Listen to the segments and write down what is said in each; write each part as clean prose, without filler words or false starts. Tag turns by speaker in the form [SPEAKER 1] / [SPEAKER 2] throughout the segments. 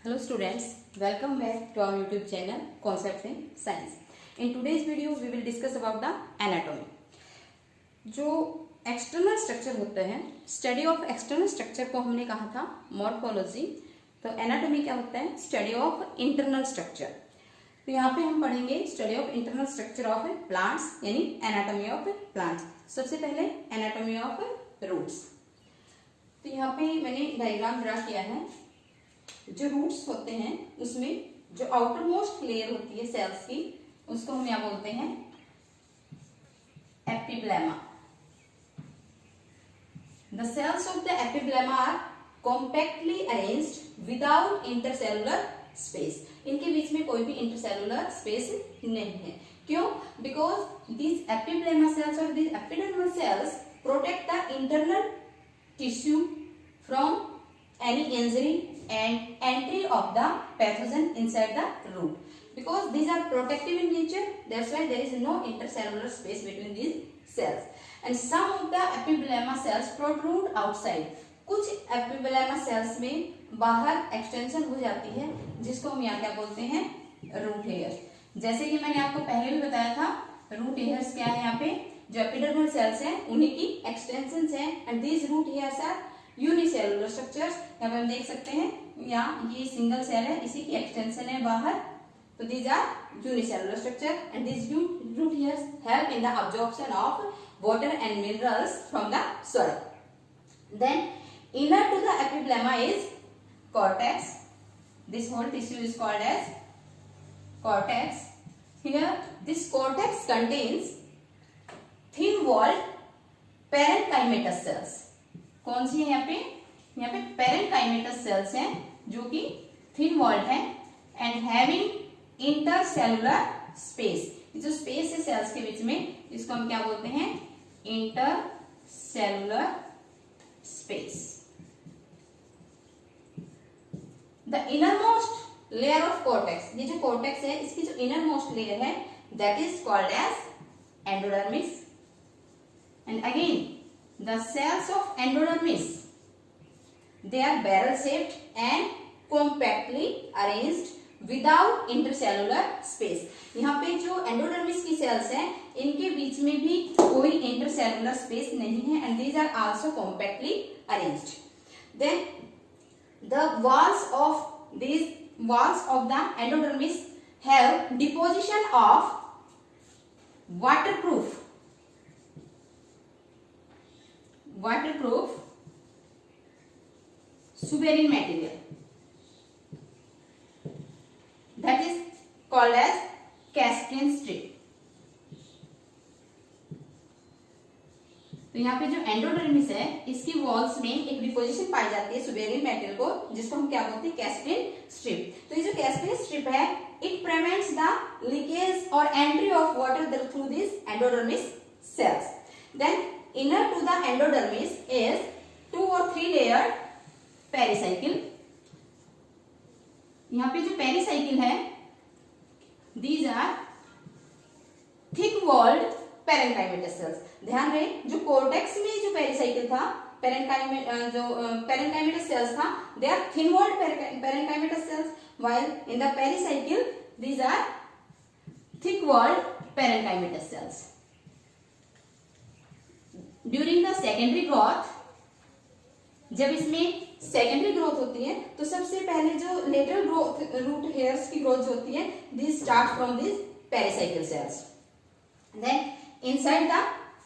[SPEAKER 1] Hello students, welcome back to our YouTube channel Concepts in Science. In today's video we will discuss about the anatomy. जो external structure होते हैं, study of external structure को हमने कहा था morphology, तो anatomy क्या होता है? Study of internal structure. तो यहाँ पे हम पढ़ेंगे study of internal structure of plants, यानी एनाटॉमी ऑफ प्लांट्स। सबसे पहले एनाटॉमी ऑफ रूट्स। तो यहाँ पे मैंने डायग्राम ड्रा किया है। जो रूट्स होते हैं उसमें जो आउटर मोस्ट लेयर होती है सेल्स की, उसको हम यहाँ बोलते हैं epiblema. The cells of the epiblema are compactly arranged without intercellular space. इनके बीच में कोई भी इंटरसेलुलर स्पेस नहीं है। क्यों? बिकॉज दिस एपिब्लेमा सेल्स और this epidermal cells protect the internal tissue from any injury and entry of the pathogen inside the root. Because these are protective in nature, that's why there is no intercellular space between these cells. And some of the epiblema cells protrude outside. कुछ epiblema cells में बाहर extension हो जाती है, जिसको हम यहाँ क्या बोलते हैं? Root hair. जैसे कि मैंने आपको पहले भी बताया था, रूट हेयर्स क्या है? यहाँ पे जो एपिडर्मल सेल्स हैं उन्हीं की एक्सटेंशन हैं, and these root hairs are unicellular structures. यहाँ पे हम देख सकते हैं, यहाँ ये सिंगल सेल है, इसी की एक्सटेंशन है बाहर, तो these are unicellular structure and these root hairs help in the absorption of water and minerals from the soil. Then inner to the epiblema is cortex. This whole tissue is called as cortex. Here this cortex contains thin walled parenchymatous cells. कौन सी है यहाँ पे? यहाँ पे parenchymatous sales हैं जो कि thin walled है एंड हैविंग इंटरसेलुलर स्पेस। जो स्पेस है सेल्स के बीच में, इसको हम क्या बोलते हैं? Intercellular space. The innermost layer of cortex, ये जो कॉर्टेक्स है इसकी जो इनर मोस्ट लेयर है that is called as endodermis. And again the cells of endodermis, they are barrel shaped and compactly arranged without intercellular space. यहाँ पे जो endodermis की सेल्स हैं इनके बीच में भी कोई इंटरसेलुलर स्पेस नहीं है, and these are also compactly arranged. Then the walls of the endodermis have deposition of waterproof suberin material that is called as caspin strip. तो यहाँ पे जो एंडोडर्मिस है इसकी वॉल्स में एक डिपोजिशन पाई जाती है सुबेरिन मेटेरियल को, जिसको हम क्या बोलते हैं? Casparian strip. तो ये जो कैस्पिन स्ट्रिप है इट प्रिवेंट्स द लीकेज और entry of water through this endodermis cells. Then inner to the endodermis is 2 or 3 layered pericycle. यहाँ पे जो पेरिसाइकिल है these are thick walled parenchymatous cells. ध्यान रहे, जो कोर्टेक्स में जो पेरिसाइकिल था, parenchymatous cells था, they are thin walled parenchymatous cells, while in the pericycle these are thick walled parenchymatous cells. During the secondary growth, जब इसमें सेकेंडरी ग्रोथ होती है तो सबसे पहले जो लेटरल ग्रोथ रूट हेयर्स की ग्रोथ होती है, this start from this pericycle cells. Then inside the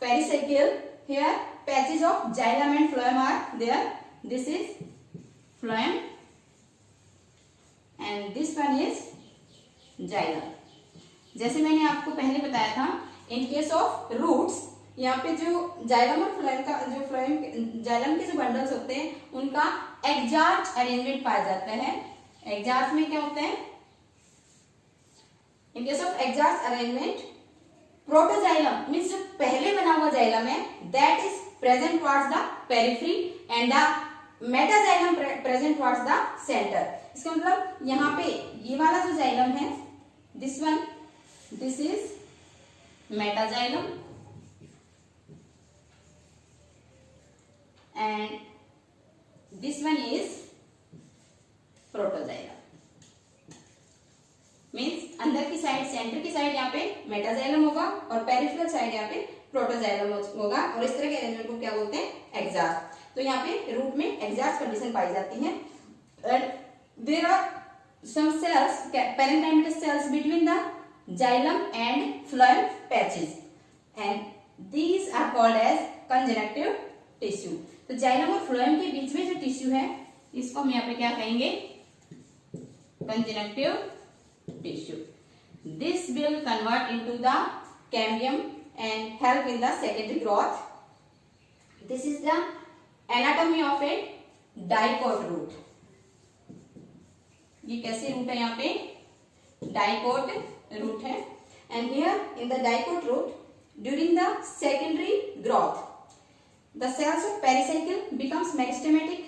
[SPEAKER 1] pericycle here patches of xylem and phloem are there. This is phloem and this one is xylem. जैसे मैंने आपको पहले बताया था, इन case of roots यहाँ पे जो जाइलम और फ्लोएम का जो जाइलम के जो बंडल्स होते हैं उनका एग्जार्च अरेंजमेंट पाया जाता है। एग्जार्च में क्या होता है? In case of exarch arrangement, protoxylem means जो पहले बना हुआ जाइलम है that is present towards the periphery and the metaxylem present towards the centre. इसका मतलब यहाँ पे ये वाला जो जाइलम है, this one, this is metaxylem and this one is protoxylem. Centre की साइड यहाँ पे मेटाजाइलम होगा और पेरिफेरल साइड यहाँ पे प्रोटोजाइलम होगा और इस तरह के अरेंजमेंट को क्या बोलते हैं, एग्जार्च। तो यहाँ पे रूट में एग्जार्च कंडीशन पाई जाती है। And there are some cells, parenchymatous cells between the xylem and phloem patches and these are called as conjunctive tissue. तो जाइलम और फ्लोएम के बीच में जो टिश्यू है इसको हम यहाँ पे क्या कहेंगे, conjunctive tissue. This will convert into the cambium and help in the secondary growth. This is the anatomy of a dicot root. ये कैसे रूट है, यहाँ पे डाइकोट रूट है। And here in the dicot root during the secondary growth the cells of pericycle becomes meristematic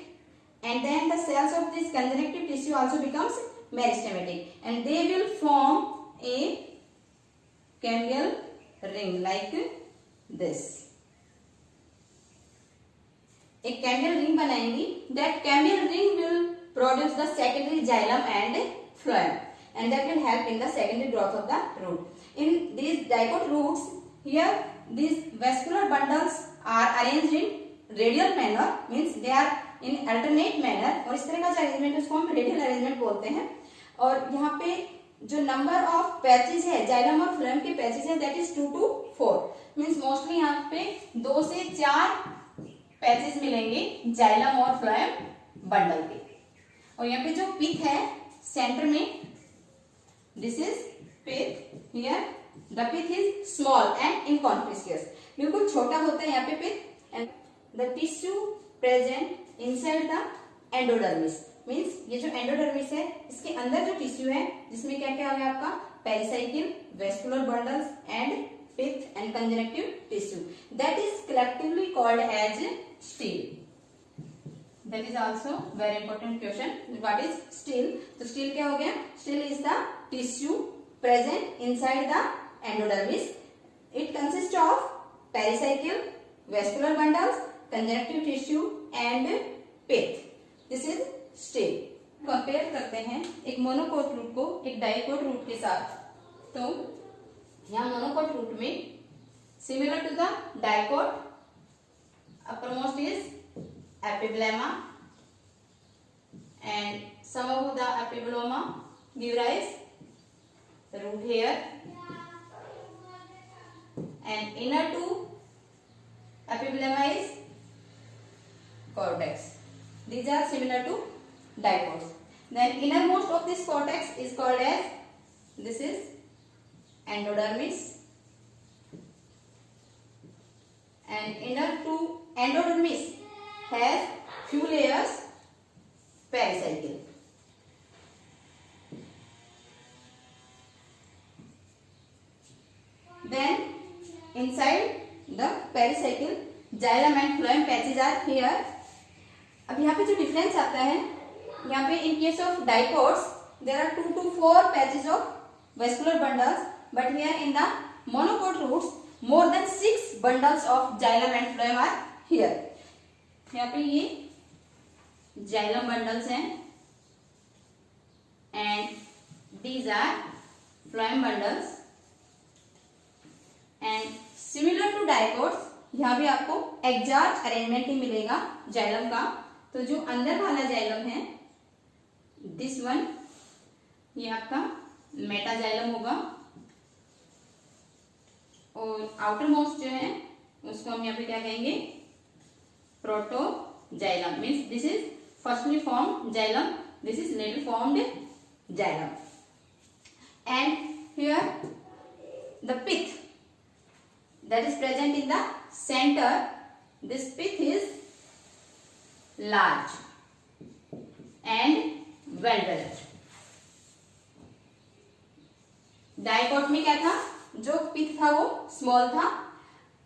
[SPEAKER 1] and then the cells of this conjunctive tissue also becomes meristematic and they will form a cambial ring like this। एक cambial ring बनाएंगी। that cambial ring will produce the secondary xylem and phloem and that will help in the secondary growth of the root। in these dicot roots here these vascular bundles are arranged in radial manner, means they are in alternate manner और इस तरह का जो arrangement उसको हम radial arrangement बोलते हैं। और यहाँ पे जो नंबर ऑफ पैचेस है जाइलम और फ्लोएम के पैचेस है that is 2 to 4, means mostly यहाँ पे 2 से 4 पैचेस मिलेंगे जाइलम और फ्लोएम बंडल के। और यहाँ पे जो पिथ है सेंटर में, this is pith, here the pith is small and inconspicuous, बिल्कुल छोटा होता है यहाँ पे pith. And the tissue present inside the endodermis, means ये जो एंडोडर्मिस है इसके अंदर जो टिश्यू है जिसमें क्या क्या हो गया आपका, pericycle, vascular bundles and pith and conjunctive tissue, that is collectively called as stele. That is also very important question, what is stele. तो स्टील क्या हो गया, stele is the tissue present inside the endodermis. It consist of pericycle, vascular bundles, conjunctive tissue and pith. This is steel. Compare करते हैं एक monocot root को एक dicot root के साथ। तो यहाँ मोनोकोट रूट में similar to the dicot uppermost is epiblema and some of the epiblema give rise root hair and inner to epiblema is cortex. These are similar to dicots. Then innermost of this cortex is called as, this is endodermis and inner to endodermis has few layers pericycle. Then inside the pericycle xylem and phloem patches are here। अब यहाँ पे जो difference आता है, यहाँ पे in case of dicots there are 2 to 4 patches of vascular bundles, but here in the monocot roots more than 6 bundles of xylem and phloem are here। यहाँ पे ये xylem bundles हैं and these are phloem bundles and similar to dicots यहाँ भी आपको एग्जार्च arrangement ही मिलेगा xylem का। तो जो अंदर वाला जाइलम है दिस वन, ये आपका मेटाजाइलम होगा और आउटर मोस्ट जो है उसको हम यहाँ पे क्या कहेंगे, protoxylem, means this is firstly formed xylem, this is later formed xylem. And here the pith that is present in the center, this pith is large and well developed। Dicot में क्या था, जो पिथ था वो स्मॉल था,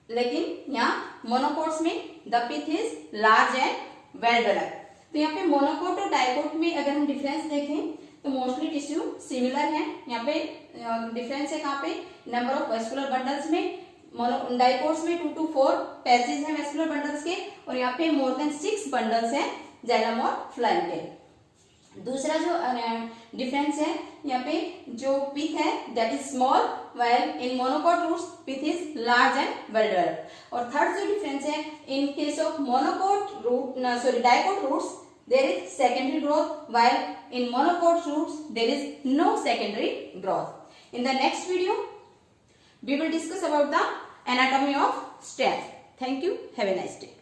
[SPEAKER 1] लेकिन यहाँ monocots में the pith is large and well developed. तो यहाँ पे मोनोकोट और डाइकोट में अगर हम डिफरेंस देखें तो मोस्टली टिश्यू सिमिलर है। यहाँ पे डिफरेंस है कहाँ पे, नंबर ऑफ वेस्कुलर बंडल्स में। डाइकोट्स में 2 to 4 पैचेस हैं वेस्कुलर बंडल्स के और यहाँ पे मोर देन 6 बंडल्स हैं जाइलम और फ्लोएम के। दूसरा जो डिफरेंस है यहाँ पे जो पिथ है that is small while in monocot roots pith is large and well developed. और थर्ड जो डिफरेंस है in case of monocot root dicot roots there is secondary growth while in monocot roots there is no secondary growth. In the next video we will discuss about the anatomy of stem. Thank you. Have a nice day.